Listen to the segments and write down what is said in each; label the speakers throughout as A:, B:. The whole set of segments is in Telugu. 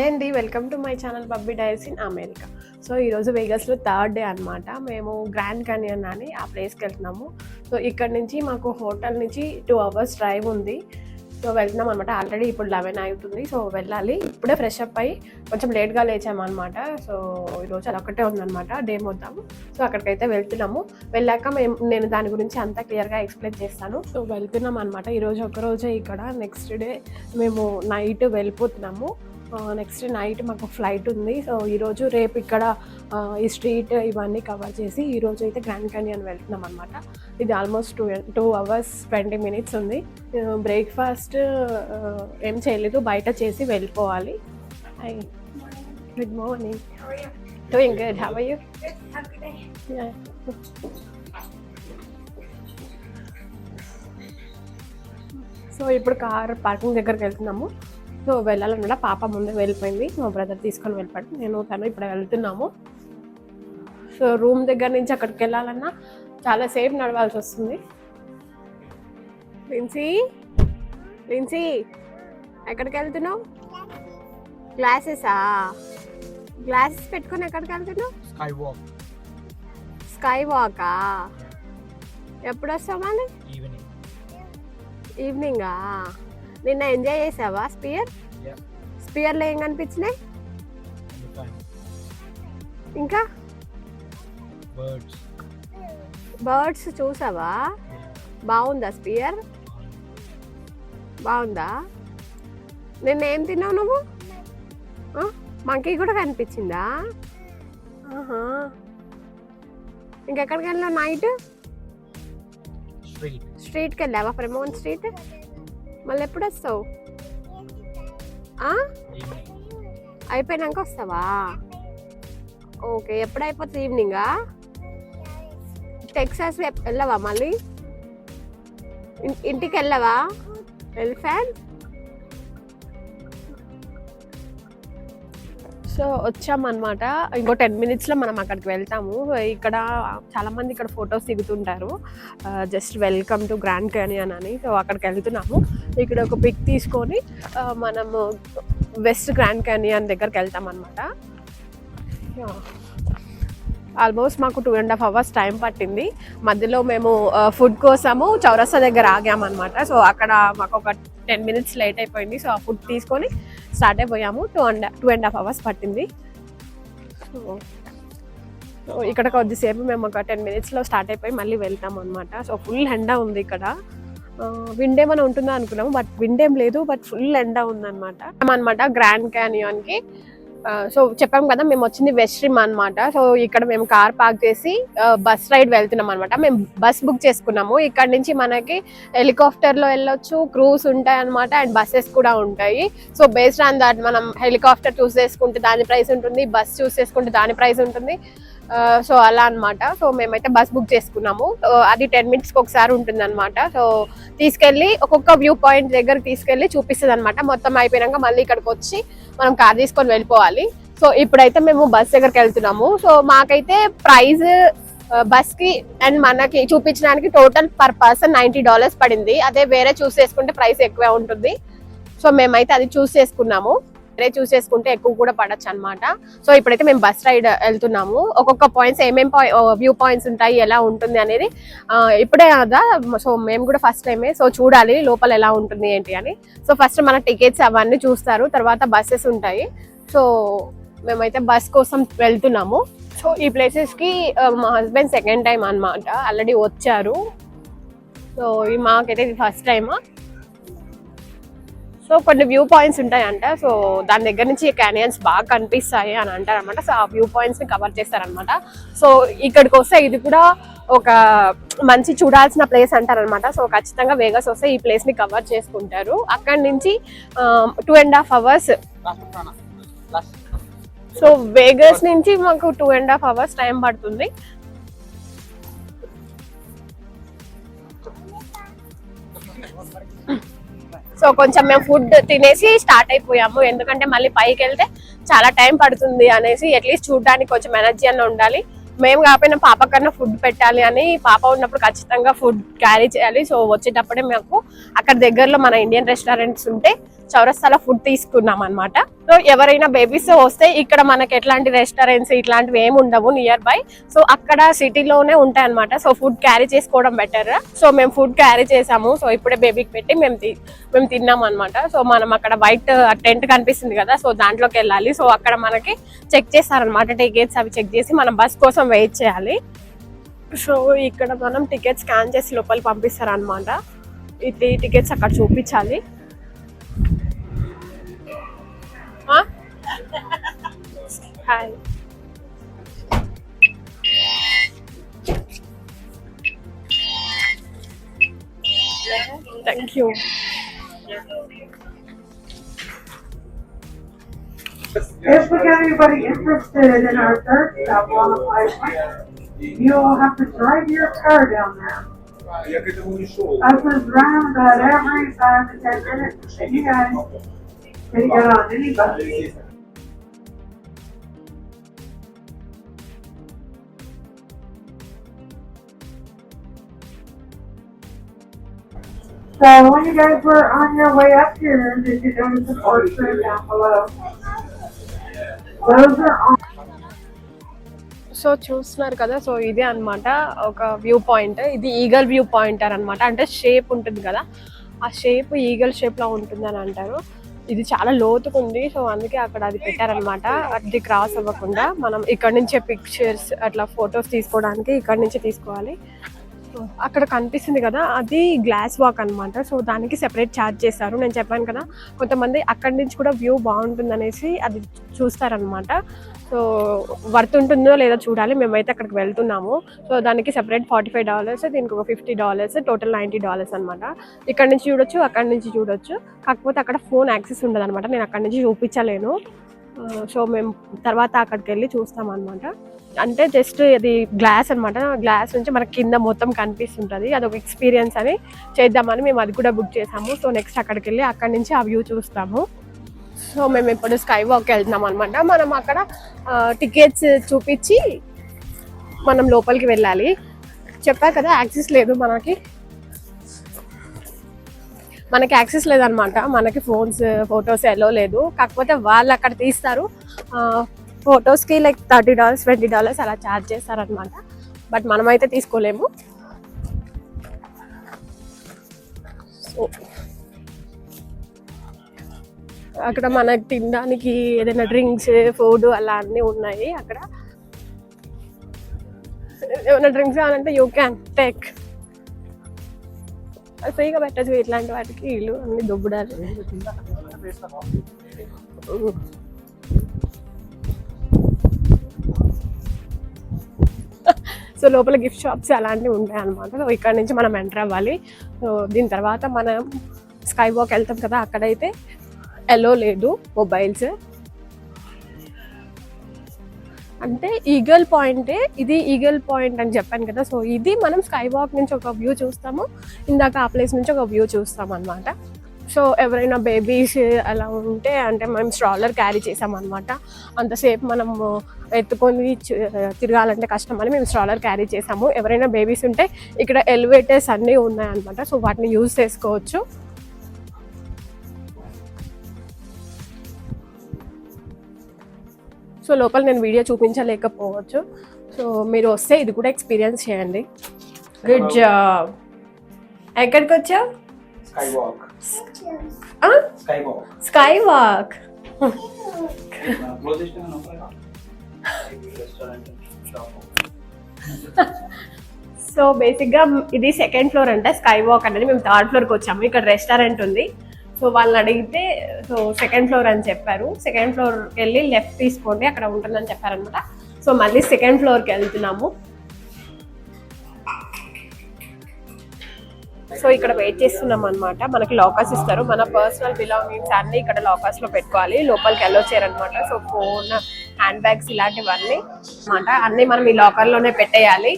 A: హాయ్ అండి, welcome to my channel Babbi diaries in America. So ఈరోజు వేగస్లో థర్డ్ డే అనమాట. మేము గ్రాండ్ క్యానియన్ అని ఆ ప్లేస్కి వెళ్తున్నాము. సో ఇక్కడ నుంచి మాకు హోటల్ నుంచి 2 hours డ్రైవ్ ఉంది. సో వెళ్తున్నాం అనమాట. ఆల్రెడీ ఇప్పుడు 11 అవుతుంది. సో వెళ్ళాలి. ఇప్పుడే ఫ్రెష్ అప్ అయ్యి కొంచెం లేట్గా లేచామన్నమాట. సో ఈరోజు అదొక్కటే ఉందన్నమాట డే మొత్తం. సో అక్కడికైతే వెళ్తున్నాము. వెళ్ళాక నేను దాని గురించి అంతా క్లియర్గా ఎక్స్ప్లెయిన్ చేస్తాను. సో వెళ్తున్నాం అనమాట. ఈరోజు ఒకరోజే ఇక్కడ, నెక్స్ట్ డే మేము నైట్ వెళ్ళిపోతున్నాము. నెక్స్ట్ నైట్ మాకు ఫ్లైట్ ఉంది. సో ఈరోజు రేపు ఇక్కడ ఈ స్ట్రీట్ ఇవన్నీ కవర్ చేసి ఈరోజు అయితే గ్రాండ్ క్యానియన్ వెళ్తున్నాం అనమాట. ఇది ఆల్మోస్ట్ 2 hours 20 minutes ఉంది. బ్రేక్ఫాస్ట్ ఏం చేయలేదు, బయట చేసి వెళ్ళిపోవాలి. Hi, good morning. Doing good, how are you? So ఇప్పుడు కార్ పార్కింగ్ దగ్గరికి వెళ్తున్నాము. సో వెళ్ళాలన్నమాట. పాప ముందే వెళ్ళిపోయింది, మా బ్రదర్ తీసుకొని వెళ్ళిపోయాడు. తను ఇప్పుడు వెళ్తున్నాము. సో రూమ్ దగ్గర నుంచి అక్కడికి వెళ్ళాలన్నా చాలా సేపు నడవాల్సి వస్తుంది. లిన్సీ ఎక్కడికి వెళ్తున్నావు? గ్లాసెస్ పెట్టుకొని ఎక్కడికి వెళ్తున్నావు? స్కై వాకా? ఎప్పుడు వస్తావు మళ్ళీ? ఈవినింగా? నిన్న ఎంజాయ్ చేసావా స్పియర్లో ఏం కనిపించినాయి? ఇంకా బర్డ్స్ చూసావా? బాగుందా స్పియర్? బాగుందా? నిన్న ఏం తిన్నావు నువ్వు? మంకీ కూడా కనిపించిందా? ఇంకెక్కడికి వెళ్ళావు నైట్? స్ట్రీట్కి వెళ్ళావా? ఫ్రెమోన్ స్ట్రీట్. మళ్ళీ ఎప్పుడు వస్తావు? అయిపోయినాక వస్తావా? ఓకే. ఎప్పుడు అయిపోతుంది? ఈవినింగా? టెక్సాస్ వెళ్ళవా? మళ్ళీ ఇంటికి వెళ్ళవా? ఎలిఫెంట్. సో వచ్చామన్నమాట. ఇంకో 10 minutesలో మనం అక్కడికి వెళ్తాము. ఇక్కడ చాలామంది ఇక్కడ ఫొటోస్ దిగుతుంటారు, just welcome to Grand Canyon అని. సో అక్కడికి వెళ్తున్నాము. ఇక్కడ ఒక పిక్ తీసుకొని మనము వెస్ట్ గ్రాండ్ క్యానియన్ దగ్గరికి వెళ్తాం అన్నమాట. ఆల్మోస్ట్ మాకు 2.5 hours టైం పట్టింది. మధ్యలో మేము ఫుడ్ కోసము చౌరస్తా దగ్గర ఆగామన్నమాట. సో అక్కడ మాకు ఒక 10 minutes లేట్ అయిపోయింది. సో ఆ ఫుడ్ తీసుకొని స్టార్ట్ అయిపోయాము. 2.5 hours పట్టింది. సో ఇక్కడ కొద్దిసేపు మేము ఒక 10 minutesలో స్టార్ట్ అయిపోయి మళ్ళీ వెళ్తాము అనమాట. సో ఫుల్ ఎండ ఉంది ఇక్కడ. విండ్ ఏమైనా ఉంటుందా అనుకున్నాము, బట్ విండ్ ఏం లేదు, బట్ ఫుల్ ఎండ ఉందన్నమాట గ్రాండ్ క్యానియన్కి. సో చెప్పాము కదా, మేము వచ్చింది వెస్ట్ రిమ్ అనమాట. సో ఇక్కడ మేము కార్ పార్క్ చేసి బస్ రైడ్ వెళ్తున్నాం అనమాట. మేము బస్ బుక్ చేసుకున్నాము. ఇక్కడ నుంచి మనకి హెలికాప్టర్లో వెళ్ళొచ్చు, క్రూస్ ఉంటాయి అనమాట, అండ్ బస్సెస్ కూడా ఉంటాయి. సో బేస్డ్ ఆన్ దాట్ మనం హెలికాప్టర్ చూస్ చేసుకుంటే దాని ప్రైస్ ఉంటుంది, బస్ చూస్ చేసుకుంటే దాని ప్రైస్ ఉంటుంది. సో అలా అనమాట. సో మేమైతే బస్ బుక్ చేసుకున్నాము. అది 10 minutesకి ఒకసారి ఉంటుంది అనమాట. సో తీసుకెళ్ళి ఒక్కొక్క వ్యూ పాయింట్ దగ్గర తీసుకెళ్ళి చూపిస్తుంది అనమాట. మొత్తం అయిపోయినాక మళ్ళీ ఇక్కడికి వచ్చి మనం కార్ తీసుకొని వెళ్ళిపోవాలి. సో ఇప్పుడైతే మేము బస్ దగ్గరికి వెళ్తున్నాము. సో మాకైతే ప్రైస్ బస్కి అండ్ మనకి చూపించడానికి టోటల్ పర్ పర్సన్ $90 పడింది. అదే వేరే చూస్ చేసుకుంటే ప్రైస్ ఎక్కువే ఉంటుంది. సో మేమైతే అది చూస్ చేసుకున్నాము. చూస్ చేసుకుంటే ఎక్కువ కూడా పడచ్చు అనమాట. సో ఇప్పుడైతే మేము బస్ రైడ్ వెళ్తున్నాము. ఒక్కొక్క పాయింట్స్ ఏమేమి వ్యూ పాయింట్స్ ఉంటాయి, ఎలా ఉంటుంది అనేది ఇప్పుడే కదా. సో మేము కూడా ఫస్ట్ టైమే, సో చూడాలి లోపల ఎలా ఉంటుంది ఏంటి అని. సో ఫస్ట్ మన టికెట్స్ అవన్నీ చూస్తారు, తర్వాత బస్సెస్ ఉంటాయి. సో మేమైతే బస్ కోసం వెళ్తున్నాము. సో ఈ ప్లేసెస్కి మా హస్బెండ్ సెకండ్ టైం అనమాట, ఆల్రెడీ వచ్చారు. సో మాకైతే ఇది ఫస్ట్ టైమా. సో కొన్ని వ్యూ పాయింట్స్ ఉంటాయంట. సో దాని దగ్గర నుంచి క్యానియన్స్ బాగా కనిపిస్తాయి అని అంటారనమాట. సో ఆ వ్యూ పాయింట్స్ని కవర్ చేస్తారనమాట. సో ఇక్కడికి వస్తే ఇది కూడా ఒక మంచి చూడాల్సిన ప్లేస్ అంటారనమాట. సో ఖచ్చితంగా వేగస్ వస్తే ఈ ప్లేస్ని కవర్ చేసుకుంటారు. అక్కడి నుంచి 2.5 hours. సో వేగస్ నుంచి మాకు 2.5 hours టైం పడుతుంది. సో కొంచెం మేము ఫుడ్ తినేసి స్టార్ట్ అయిపోయాము, ఎందుకంటే మళ్ళీ పైకి వెళ్తే చాలా టైం పడుతుంది అనేసి. అట్లీస్ట్ చూడడానికి కొంచెం ఎనర్జీ అన్న ఉండాలి. మేము కాకపోయినా పాప కన్నా ఫుడ్ పెట్టాలి అని, పాప ఉన్నప్పుడు ఖచ్చితంగా ఫుడ్ క్యారీ చేయాలి. సో వచ్చేటప్పుడే మాకు అక్కడ దగ్గరలో మన ఇండియన్ రెస్టారెంట్స్ ఉంటే చౌరస్తాలో ఫుడ్ తీసుకున్నాం అనమాట. సో ఎవరైనా బేబీస్ వస్తే ఇక్కడ మనకి ఎట్లాంటి రెస్టారెంట్స్ ఇట్లాంటివి ఏమి ఉండవు నియర్ బై. సో అక్కడ సిటీలోనే ఉంటాయి అనమాట. సో ఫుడ్ క్యారీ చేసుకోవడం బెటర్. సో మేము ఫుడ్ క్యారీ చేసాము. సో ఇప్పుడే బేబీకి పెట్టి మేము తిన్నాం అనమాట. సో మనం అక్కడ వైట్ టెంట్ కనిపిస్తుంది కదా, సో దాంట్లోకి వెళ్ళాలి. సో అక్కడ మనకి చెక్ చేస్తారనమాట టికెట్స్, అవి చెక్ చేసి మనం బస్ కోసం వెయిట్ చేయాలి. సో ఇక్కడ మనం టికెట్ స్కాన్ చేసి లోపలికి పంపిస్తారు అనమాట. ఇది టికెట్స్ అక్కడ చూపించాలి. Hi, thank you.
B: If we got anybody interested in our third stop on the pipeline, you'll have to drive your car down there. Us is running about every 5 to 10 minutes, and you guys can get on any bus. So when you guys were on your way up here, did you notice the portrait down below? Those are on.
A: So చూస్తున్నారు కదా, సో ఇదే అనమాట ఒక వ్యూ పాయింట్. ఇది ఈగల్ వ్యూ పాయింటర్ అనమాట. అంటే షేప్ ఉంటుంది కదా, ఆ షేప్ ఈగల్ షేప్ లో ఉంటుంది అని అంటారు. ఇది చాలా లోతుకుంది, సో అందుకే అక్కడ అది పెట్టారనమాట. అది క్రాస్ అవ్వకుండా మనం ఇక్కడ నుంచే పిక్చర్స్ అట్లా ఫొటోస్ తీసుకోవడానికి ఇక్కడ నుంచి తీసుకోవాలి. అక్కడ కనిపిస్తుంది కదా, అది గ్లాస్ వాక్ అనమాట. సో దానికి సెపరేట్ ఛార్జ్ చేస్తారు. నేను చెప్పాను కదా, కొంతమంది అక్కడి నుంచి కూడా వ్యూ బాగుంటుంది అనేసి అది చూస్తారనమాట. సో వర్త్ ఉంటుందో లేదో చూడాలి. మేమైతే అక్కడికి వెళ్తున్నాము. సో దానికి సెపరేట్ $45, దీనికి ఒక $50, టోటల్ $90 అనమాట. ఇక్కడ నుంచి చూడొచ్చు, అక్కడి నుంచి చూడొచ్చు. కాకపోతే అక్కడ ఫోన్ యాక్సెస్ ఉండదు అనమాట. నేను అక్కడి నుంచి చూపించలేను. సో మేము తర్వాత అక్కడికి వెళ్ళి చూస్తాం అనమాట. అంటే జస్ట్ ఇది గ్లాస్ అనమాట. గ్లాస్ నుంచి మనకి కింద మొత్తం కనిపిస్తుంటుంది. అదొక ఎక్స్పీరియన్స్ అని చేద్దామని మేము అది కూడా బుక్ చేసాము. సో నెక్స్ట్ అక్కడికి వెళ్ళి అక్కడి నుంచి ఆ వ్యూ చూస్తాము. సో మేము ఇప్పుడు స్కై వాక్ వెళ్తున్నాం అనమాట. మనం అక్కడ టికెట్స్ చూపించి మనం లోపలికి వెళ్ళాలి. చెప్పా కదా, యాక్సెస్ లేదు మనకి యాక్సెస్ లేదనమాట. మనకి ఫొటోస్ ఎలో లేదు. కాకపోతే వాళ్ళు అక్కడ తీస్తారు. ఫొటోస్కి లైక్ $30, $20 అలా ఛార్జ్ చేస్తారనమాట. బట్ మనమైతే తీసుకోలేము. సో అక్కడ మనకి తినడానికి ఏదైనా డ్రింక్స్, ఫుడ్ అలా అన్నీ ఉన్నాయి. అక్కడ ఏమైనా డ్రింక్స్ కావాలంటే యూ క్యాన్ టేక్. ఫ్రీగా పెట్టచ్చు ఇట్లాంటి వాటికి. ఇల్లు అన్ని దొబ్బుడాలి. సో లోపల గిఫ్ట్ షాప్స్ అలాంటివి ఉంటాయి అనమాట. సో ఇక్కడ నుంచి మనం ఎంటర్ అవ్వాలి. సో దీని తర్వాత మనం స్కై వాక్ వెళ్తాం కదా, అక్కడైతే ఎలో లేదు మొబైల్స్. అంటే ఈగల్ పాయింటే, ఇది ఈగల్ పాయింట్ అని చెప్పాను కదా. సో ఇది మనం స్కై వాక్ నుంచి ఒక వ్యూ చూస్తాము, ఇందాక ఆ ప్లేస్ నుంచి ఒక వ్యూ చూస్తాం అనమాట. సో ఎవరైనా బేబీస్ అలా ఉంటే, అంటే మేము స్ట్రాలర్ క్యారీ చేసామన్నమాట. అంతసేపు మనం ఎత్తుకొని తిరగాలంటే కష్టం అని మేము స్ట్రాలర్ క్యారీ చేసాము. ఎవరైనా బేబీస్ ఉంటే ఇక్కడ ఎలివేటర్స్ అన్నీ ఉన్నాయన్నమాట. సో వాటిని యూజ్ చేసుకోవచ్చు. సో లోపల నేను వీడియో చూపించలేకపోవచ్చు. సో మీరు వస్తే ఇది కూడా ఎక్స్పీరియన్స్ చేయండి. Good job. ఎక్కడికి వచ్చావు? Sky walk. సో బేసిక్గా ఇది సెకండ్ ఫ్లోర్ అంటే స్కై వాక్ అనేది. మేము థర్డ్ ఫ్లోర్కి వచ్చాము. ఇక్కడ రెస్టారెంట్ ఉంది. సో వాళ్ళని అడిగితే సో సెకండ్ ఫ్లోర్ అని చెప్పారు. సెకండ్ ఫ్లోర్కి వెళ్ళి లెఫ్ట్ తీసుకోండి, అక్కడ ఉంటుందని చెప్పారనమాట. సో మళ్ళీ సెకండ్ ఫ్లోర్కి వెళ్తున్నాము. సో ఇక్కడ వెయిట్ చేస్తున్నాం అనమాట. మనకి లాకర్స్ ఇస్తారు. మన పర్సనల్ బిలాంగింగ్స్ అన్నీ ఇక్కడ లాకర్స్లో పెట్టుకోవాలి. లోపలికి వెళ్ళొచ్చారనమాట. సో ఫోన్, హ్యాండ్ బ్యాగ్స్ ఇలాంటివన్నీ అనమాట అన్నీ మనం ఈ లాకర్లోనే పెట్టేయాలి.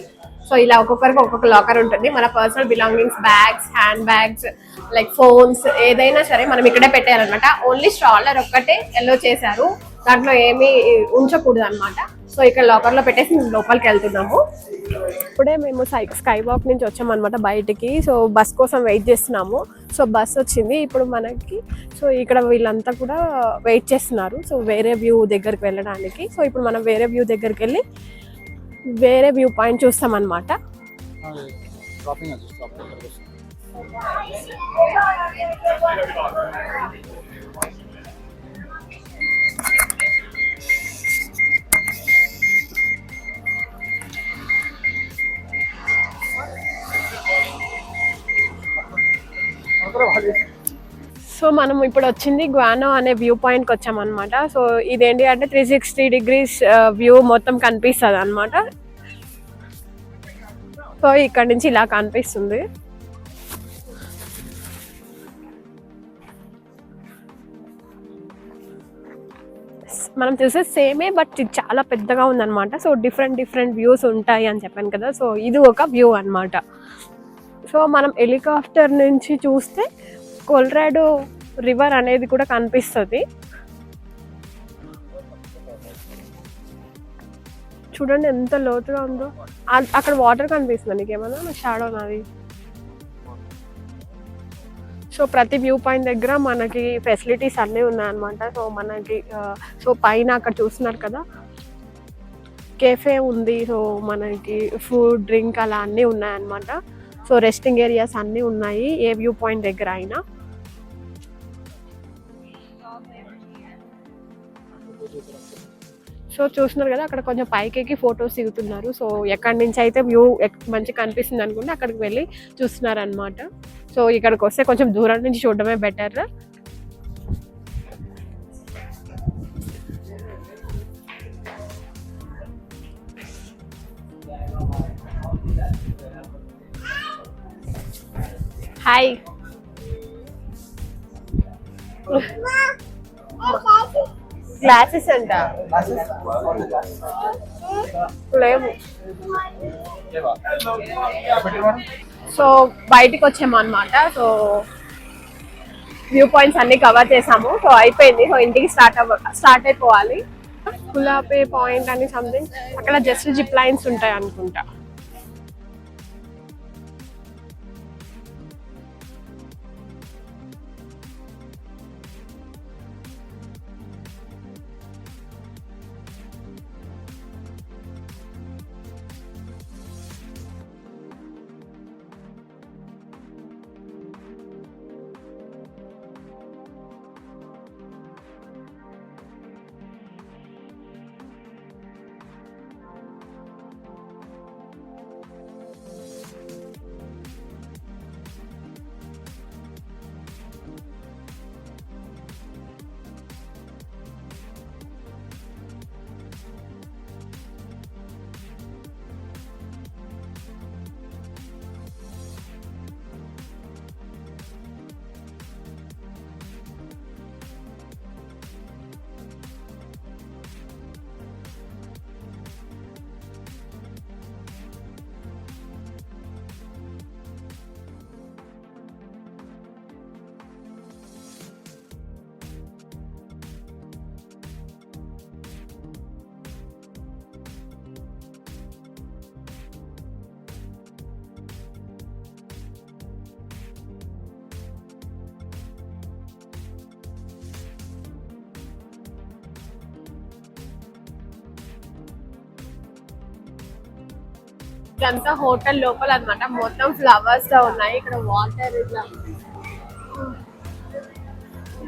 A: సో ఇలా ఒక్కొక్కరికి ఒక్కొక్క లాకర్ ఉంటుంది. మన personal belongings, bags, hand bags, like phones ఏదైనా సరే మనం ఇక్కడే పెట్టేయాలన్నమాట. ఓన్లీ స్ట్రాలర్ ఒక్కటే ఎల్లో చేశారు, దాంట్లో ఏమీ ఉంచకూడదు అనమాట. సో ఇక్కడ లాకర్లో పెట్టేసి మేము లోపలికి వెళ్తున్నాము. ఇప్పుడే మేము స్కై వాక్ నుంచి వచ్చామన్నమాట బయటికి. సో బస్ కోసం వెయిట్ చేస్తున్నాము. సో బస్ వచ్చింది ఇప్పుడు మనకి. సో ఇక్కడ వీళ్ళంతా కూడా వెయిట్ చేస్తున్నారు సో వేరే వ్యూ దగ్గరికి వెళ్ళడానికి. సో ఇప్పుడు మనం వేరే వ్యూ దగ్గరికి వెళ్ళి వేరే వ్యూ పాయింట్ చూస్తాం అన్నమాట. సో మనం ఇప్పుడు వచ్చింది గ్వానో అనే వ్యూ పాయింట్కి వచ్చామన్నమాట. సో ఇదేంటి అంటే 360 degrees వ్యూ మొత్తం కనిపిస్తుంది అనమాట. సో ఇక్కడ నుంచి ఇలా కనిపిస్తుంది. మనం చూసే సేమే బట్ ఇది చాలా పెద్దగా ఉందన్నమాట. సో డిఫరెంట్ వ్యూస్ ఉంటాయి అని చెప్పాను కదా. సో ఇది ఒక వ్యూ అన్నమాట. సో మనం హెలికాప్టర్ నుంచి చూస్తే కొలరాడో రివర్ అనేది కూడా కనిపిస్తుంది. చూడండి ఎంత లోతుగా ఉందో. అక్కడ వాటర్ కనిపిస్తుంది నీకేమన్నా, నా షాడో నాది. సో ప్రతి వ్యూ పాయింట్ దగ్గర మనకి ఫెసిలిటీస్ అన్నీ ఉన్నాయన్నమాట. సో మనకి సో పైన అక్కడ చూస్తున్నారు కదా కేఫే ఉంది. సో మనకి ఫుడ్ డ్రింక్ అలా అన్నీ ఉన్నాయన్నమాట. సో రెస్టింగ్ ఏరియాస్ అన్నీ ఉన్నాయి ఏ వ్యూ పాయింట్ దగ్గర అయినా. సో చూస్తున్నారు కదా అక్కడ కొంచెం పైకి ఫొటోస్ దిగుతున్నారు. సో ఎక్కడి నుంచి అయితే వ్యూ మంచిగా కనిపిస్తుంది అనుకుంటే అక్కడికి వెళ్ళి చూస్తున్నారు అనమాట. సో ఇక్కడికి వస్తే కొంచెం దూరం నుంచి చూడడమే బెటర్. హాయ్ గ్లాసెస్ అంట లేవు. సో బయటికి వచ్చాము అనమాట. సో వ్యూ పాయింట్స్ అన్ని కవర్ చేసాము. సో అయిపోయింది. సో ఇంటికి స్టార్ట్ అయిపోవాలి. గులాబీ పాయింట్ అని సంథింగ్ అక్కడ జస్ట్ జిప్ లైన్స్ ఉంటాయి అనుకుంటా. ఇదంతా హోటల్ లోపల అన్నమాట. మొత్తం ఫ్లవర్స్ తో ఉన్నాయి. ఇక్కడ వాటర్ ఇట్లా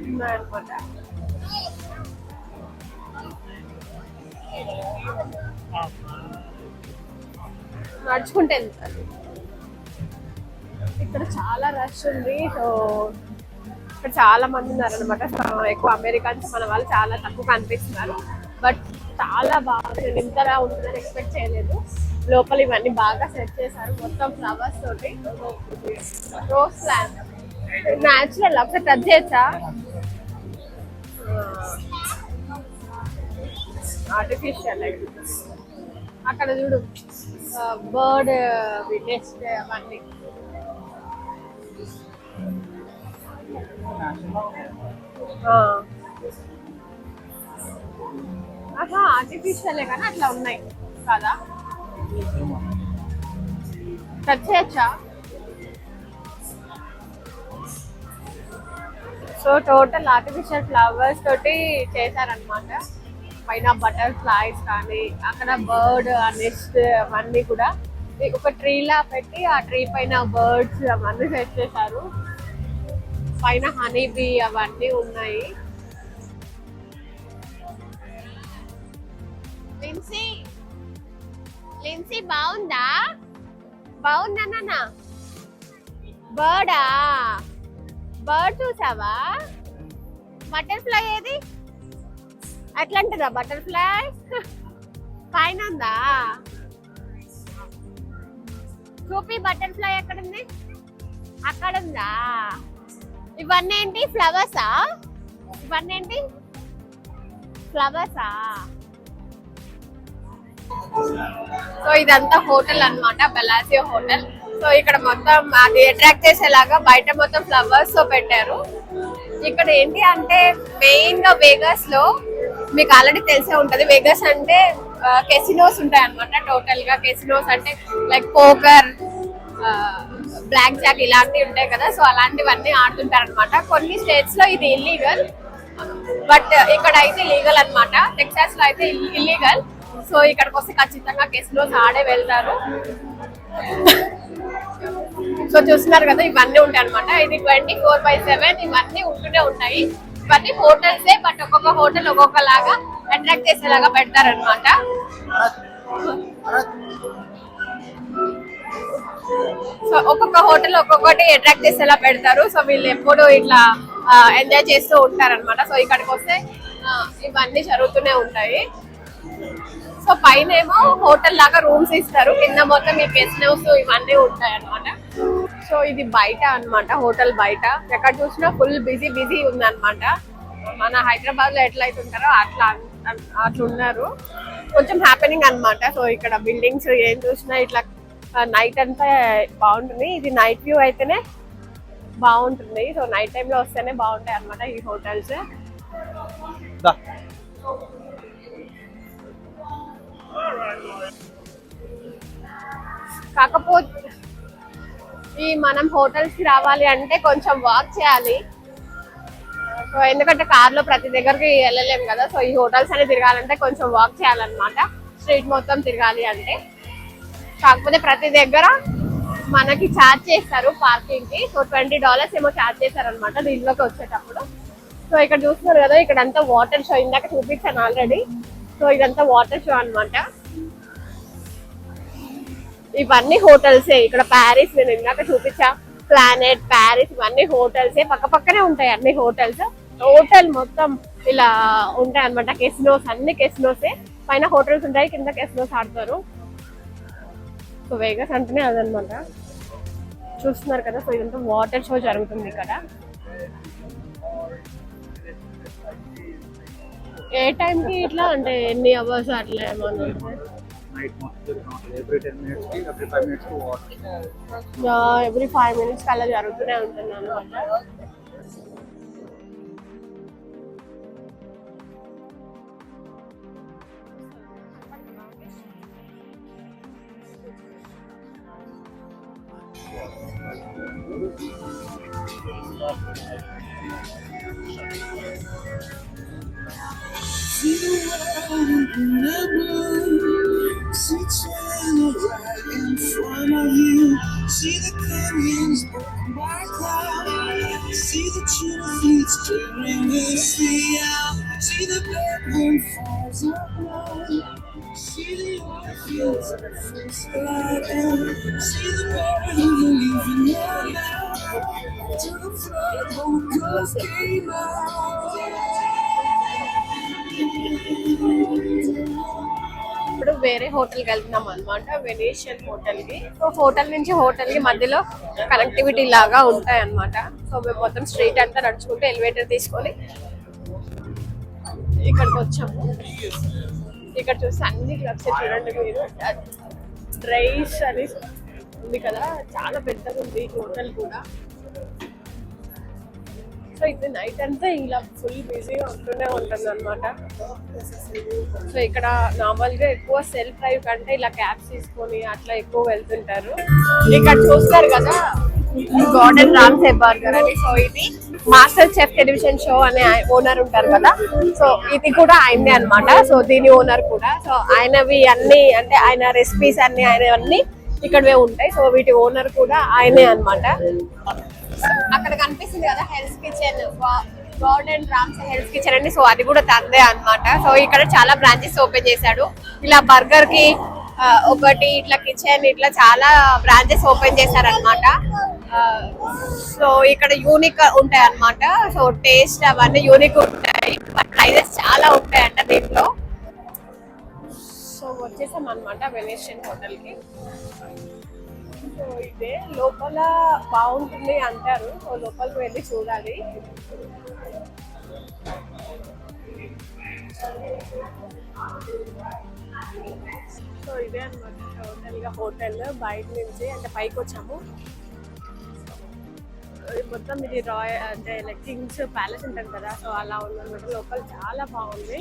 A: ఉన్నాయన్నమాట. నడుచుకుంటే వెళ్తారు. ఇక్కడ చాలా రష్ ఉంది. సో ఇక్కడ చాలా మంది ఉన్నారనమాట. ఎక్కువ అమెరికన్స్ మన వాళ్ళు చాలా తక్కువ కనిపిస్తున్నారు. బట్ చాలా బాగా నేను ఇంతలా ఉంటుందని ఎక్స్పెక్ట్ చేయలేదు. లోపల ఇవన్నీ బాగా సెట్ చేశారు మొత్తం ఫ్లవర్స్ తోటి. Rose plant natural. ఒకసారి టచ్ చేయొచ్చా? ఆర్టిఫిషియల్. అక్కడ చూడు బర్డ్ నెస్ట్ అవన్నీ. ఆర్టిఫిషియలే కానీ అట్లా ఉన్నాయి కదా. టచ్ చేయొచ్చా? సో టోటల్ ఆర్టిఫిషియల్ ఫ్లవర్స్ తోటి చేశారనమాట. పైన బటర్ ఫ్లైస్ కానీ అక్కడ బర్డ్ నెస్ట్ అవన్నీ కూడా ఒక ట్రీ లా పెట్టి ఆ ట్రీ పైన బర్డ్స్ అవన్నీ సెట్ చేశారు. పైన హనీ బీ అవన్నీ ఉన్నాయి. లిన్సీ బాగుందా? బాగుందా నాన్న? బర్డా? బర్డ్ చూసావా? బటర్ఫ్లై ఏది? అట్లాంటిదా బటర్ఫ్లై? పైన ఉందా? చూపి బటర్ఫ్లై ఎక్కడుంది? అక్కడ ఉందా? ఇవన్నీ ఏంటి ఫ్లవర్సా? ఇవన్నీ ఏంటి ఫ్లవర్సా? సో ఇదంతా హోటల్ అన్నమాట, బెలాసియో హోటల్. సో ఇక్కడ మొత్తం అది అట్రాక్ట్ చేసేలాగా బయట మొత్తం ఫ్లవర్స్ తో పెట్టారు. ఇక్కడ ఏంటి అంటే మెయిన్ గా వేగస్ లో మీకు ఆల్రెడీ తెలిసే ఉంటది, వేగస్ అంటే కెసినోస్ ఉంటాయి అన్నమాట. టోటల్ గా కెసినోస్ అంటే లైక్ పోకర్, బ్లాక్ జాక్ ఇలాంటివి ఉంటాయి కదా. సో అలాంటివన్నీ ఆడుతుంటారు అనమాట. కొన్ని స్టేట్స్ లో ఇది ఇల్లీగల్, బట్ ఇక్కడ అయితే లీగల్ అన్నమాట. టెక్సాస్ లో అయితే ఇల్లీగల్. సో ఇక్కడికి వస్తే ఖచ్చితంగా కెసినోస్ ఆడే వెళ్తారు. సో చూస్తున్నారు కదా, ఇవన్నీ ఉంటాయి అనమాట. ఇది 24/7 ఇవన్నీ ఉంటూనే ఉంటాయి. ఇవన్నీ హోటల్సే, బట్ ఒక్కొక్క హోటల్ ఒక్కొక్క లాగా అట్రాక్ట్ చేసేలాగా పెడతారనమాట. సో ఒక్కొక్క హోటల్ ఒక్కొక్కటి అట్రాక్ట్ చేసేలా పెడతారు. సో వీళ్ళు ఎప్పుడు ఇట్లా ఎంజాయ్ చేస్తూ ఉంటారనమాట. సో ఇక్కడికి వస్తే ఇవన్నీ జరుగుతూనే ఉంటాయి. సో పైన ఏమో హోటల్ లాగా రూమ్స్ ఇస్తారు, కింద మొత్తం ఈ కెసినోస్ ఇవన్నీ ఉంటాయి అనమాట. సో ఇది బయట అన్నమాట, హోటల్ బయట. ఎక్కడ చూసినా ఫుల్ బిజీ ఉంది అనమాట. మన హైదరాబాద్ లో ఎట్లయితే ఉంటారో అట్లా ఉన్నారు. కొంచెం హ్యాపెనింగ్ అన్నమాట. సో ఇక్కడ బిల్డింగ్స్ ఏం చూసినా ఇట్లా నైట్ అంతా బాగుంటుంది. ఇది నైట్ వ్యూ అయితేనే బాగుంటుంది. సో నైట్ టైంలో వస్తేనే బాగుంటాయి అన్నమాట ఈ హోటల్స్. కాకపోతే ఈ మనం హోటల్స్ కి రావాలి అంటే కొంచెం వాక్ చేయాలి. సో ఎందుకంటే కార్ లో ప్రతి దగ్గరికి వెళ్ళలేం కదా. సో ఈ హోటల్స్ అనేది తిరగాలంటే కొంచెం వాక్ చేయాలన్నమాట, స్ట్రీట్ మొత్తం తిరగాలి అంటే. కాకపోతే ప్రతి దగ్గర మనకి ఛార్జ్ చేస్తారు పార్కింగ్ కి. సో $20 ఏమో ఛార్జ్ చేస్తారు అనమాట దీంట్లోకి వచ్చేటప్పుడు. సో ఇక్కడ చూస్తున్నారు కదా, ఇక్కడ అంతా వాటర్ షో, ఇందాక చూపించాను ఆల్రెడీ. సో ఇదంతా వాటర్ షో అన్నమాట. ఇవన్నీ హోటల్సే. ఇక్కడ ప్యారిస్ నేను ఇందాక చూపించా, ప్లానెట్, ప్యారిస్ ఇవన్నీ హోటల్సే. పక్క పక్కనే ఉంటాయి అన్ని హోటల్స్. హోటల్ మొత్తం ఇలా ఉంటాయి అనమాట. కెసినోస్, అన్ని కెసినోసే. పైన హోటల్స్ ఉంటాయి, కింద కెసినోస్ ఆడతారు. సో వేగస్ అంటేనే అదనమాట. చూస్తున్నారు కదా, సో ఇదంతా వాటర్ షో జరుగుతుంది ఇక్కడ. ఏ టైంకి ఇట్లా అంటే ఎన్ని అవర్స్ అట్లా ఏమన్నా? ఎవ్రీ 5 minutes అలా జరుగుతూనే ఉంటుంది అనమాట.
C: See the world in the blue, see China right in front of you, see the canyons broken by cloud, see the tuna fleets tearing the sea out, see the bedroom falls of blood, see the oil fields at first light, and see the burden of leaving your mouth, till the flood boat came out.
A: ఇప్పుడు వేరే హోటల్కి వెళ్తున్నాం అనమాట, వెనీషియన్ హోటల్ కి. సో హోటల్ నుంచి హోటల్ కి మధ్యలో కనెక్టివిటీ లాగా ఉంటాయి అనమాట. సో మేము మొత్తం స్ట్రీట్ అంతా నడుచుకుంటూ ఎలివేటర్ తీసుకొని ఇక్కడికి వచ్చాము. ఇక్కడ చూస్తే అన్ని క్లబ్స్ చూడండి మీరు. డ్రైస్ అని ఉంది కదా, చాలా పెద్దగా ఉంది హోటల్ కూడా. సో ఇది నైట్ అంతా ఇలా ఫుల్ బిజీగా ఉంటూనే ఉంటుంది అనమాట. సో ఇక్కడ నార్మల్గా ఎక్కువ సెల్ఫ్ డ్రైవ్ కంటే ఇలా క్యాబ్స్ తీసుకొని అట్లా ఎక్కువ వెళ్తుంటారు. ఇక్కడ చూస్తారు కదా, గార్డెన్ రామ్సే బర్గర్ అని. సో ఇది మాస్టర్ చెఫ్ టెలివిజన్ షో అనే ఓనర్ ఉంటారు కదా, సో ఇది కూడా ఆయనే అన్నమాట. సో దీని ఓనర్ కూడా, సో ఆయనవి అన్ని అంటే ఆయన రెసిపీస్ అన్ని ఆయనవన్నీ ఇక్కడవే ఉంటాయి. సో వీటి ఓనర్ కూడా ఆయనే అన్నమాట. అక్కడ కనిపిస్తుంది కదా health kitchen, God and Rams health kitchen అండి. సో అది కూడా తందే అన్నమాట. సో ఇక్కడ చాలా బ్రాంచెస్ ఓపెన్ చేశాడు. ఇలా బర్గర్ కి ఒకటి, ఇట్లా కిచెన్, ఇట్లా చాలా బ్రాంచెస్ ఓపెన్ చేశారనమాట. సో ఇక్కడ యూనిక్ ఉంటాయి అన్నమాట. సో టేస్ట్ అవన్నీ యూనిక్ ఉంటాయి, బట్ ప్రైజెస్ చాలా ఉంటాయంట దీంట్లో. సో వచ్చేసాం అనమాట వెనేషియన్ హోటల్ కి. సో ఇదే లోపల బాగుంటుంది అంటారు. సో లోపలికి వెళ్ళి చూడాలి. సో ఇదే అనమాట టోటల్ గా హోటల్. బయట నుంచి అంటే పైకి వచ్చాము. మొత్తం ఇది రాయల్ అంటే లైక్ కింగ్స్ ప్యాలెస్ ఉంటుంది కదా, సో అలా ఉందన్నమాట. లోపల చాలా బాగుంది.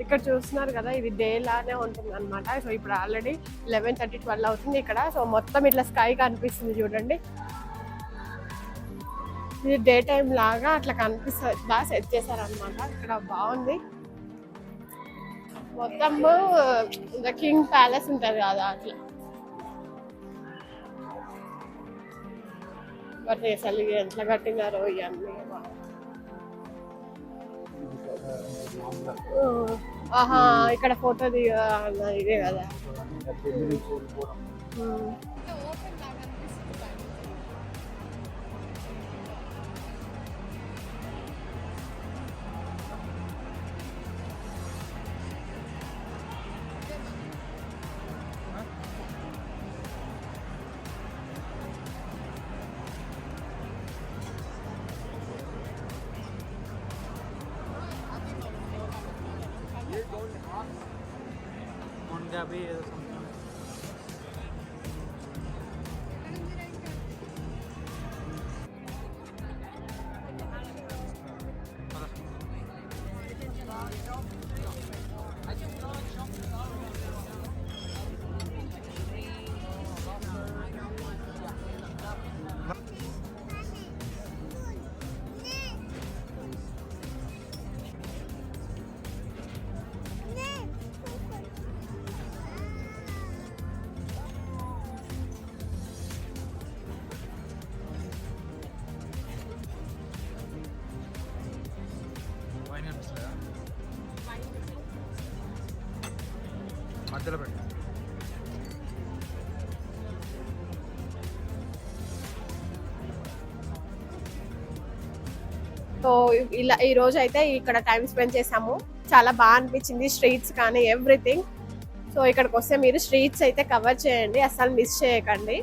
A: ఇక్కడ చూస్తున్నారు కదా, ఇది డే లానే ఉంటుంది అనమాట. సో ఇప్పుడు ఆల్రెడీ 11:30, 12 అవుతుంది ఇక్కడ. సో మొత్తం ఇట్లా స్కై కనిపిస్తుంది చూడండి. ఇది డే టైం లాగా అట్లా కనిపిస్తుంది, బాగా సెట్ చేశారనమాట. ఇక్కడ బాగుంది. మొత్తం కింగ్ ప్యాలెస్ ఉంటుంది కదా అట్లా. బట్ అసలు ఎట్లా కట్టినారో ఇవన్నీ. ఆహా, ఇక్కడ ఫోటో ఇదే కదా.
D: మధ్యలో పెట్టి
A: సో ఇలా ఈ రోజు అయితే ఇక్కడ టైం స్పెండ్ చేసాము. చాలా బాగా అనిపించింది, స్ట్రీట్స్ కానీ ఎవ్రీథింగ్. సో ఇక్కడికి వస్తే మీరు స్ట్రీట్స్ అయితే కవర్ చేయండి, అసలు మిస్ చేయకండి.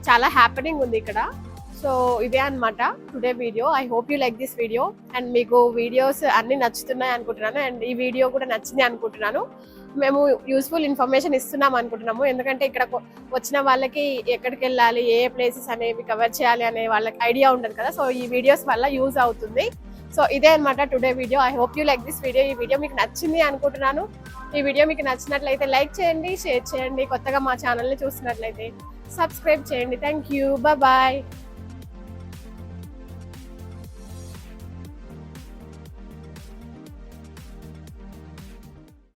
A: చాలా హ్యాపెనింగ్ ఉంది ఇక్కడ. సో ఇదే అనమాట today video. I hope you like this video. And మీకు వీడియోస్ అన్ని నచ్చుతున్నాయి అనుకుంటున్నాను, అండ్ ఈ వీడియో కూడా నచ్చింది అనుకుంటున్నాను. మేము యూస్ఫుల్ ఇన్ఫర్మేషన్ ఇస్తున్నాం అనుకుంటున్నాము, ఎందుకంటే ఇక్కడ వచ్చిన వాళ్ళకి ఎక్కడికి వెళ్ళాలి, ఏ ప్లేసెస్ అనేవి కవర్ చేయాలి అనే వాళ్ళకి ఐడియా ఉండదు కదా. సో ఈ వీడియోస్ వల్ల యూజ్ అవుతుంది. సో ఇదే అనమాట today video. I hope you like this video. ఈ వీడియో మీకు నచ్చింది అనుకుంటున్నాను. ఈ వీడియో మీకు నచ్చినట్లయితే లైక్ చేయండి, షేర్ చేయండి. కొత్తగా మా ఛానల్ని చూస్తున్నట్లయితే సబ్స్క్రైబ్ చేయండి. Thank you, bye.